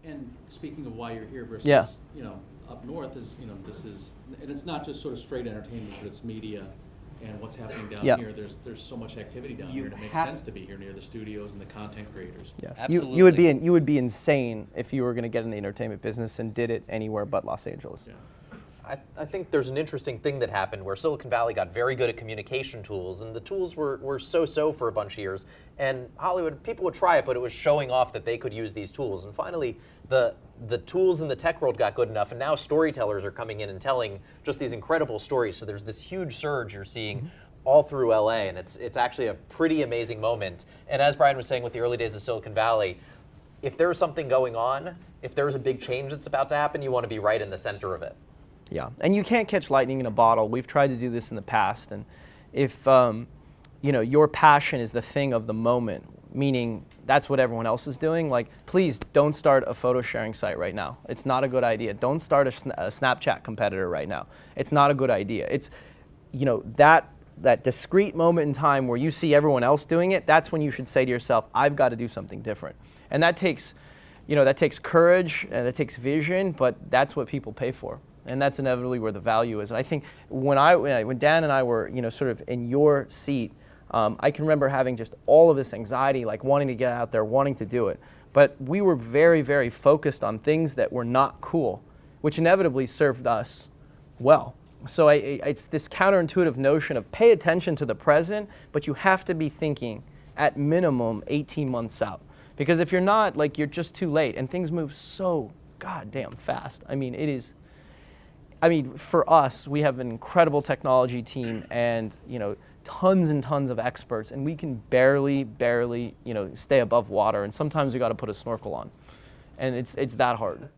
And speaking of why you're here versus, Yeah. Up north is, this is, and it's not just sort of straight entertainment, but it's media and what's happening down Yeah. here. There's so much activity down here, and it makes sense to be here near the studios and the content creators. Yeah, Absolutely. you would be insane if you were going to get in the entertainment business and did it anywhere but Los Angeles. Yeah. I think there's an interesting thing that happened where Silicon Valley got very good at communication tools, and the tools were so-so for a bunch of years. And Hollywood, people would try it, but it was showing off that they could use these tools. And finally, the tools in the tech world got good enough, and now storytellers are coming in and telling just these incredible stories. So there's this huge surge you're seeing all through LA, and it's actually a pretty amazing moment. And as Brian was saying with the early days of Silicon Valley, if there's something going on, if there's a big change that's about to happen, you want to be right in the center of it. Yeah, and you can't catch lightning in a bottle. We've tried to do this in the past, and if your passion is the thing of the moment, meaning that's what everyone else is doing, like, please don't start a photo sharing site right now. It's not a good idea. Don't start a Snapchat competitor right now. It's not a good idea. It's, that discrete moment in time where you see everyone else doing it, that's when you should say to yourself, I've got to do something different. And that takes courage and that takes vision, but that's what people pay for. And that's inevitably where the value is. And I think when Dan and I were, sort of in your seat, I can remember having just all of this anxiety, like wanting to get out there, wanting to do it. But we were very, very focused on things that were not cool, which inevitably served us well. So it's this counterintuitive notion of pay attention to the present, but you have to be thinking at minimum 18 months out. Because if you're not, like, you're just too late, and things move so goddamn fast. For us, we have an incredible technology team and, tons and tons of experts, and we can barely, stay above water. And sometimes we got to put a snorkel on, and it's that hard.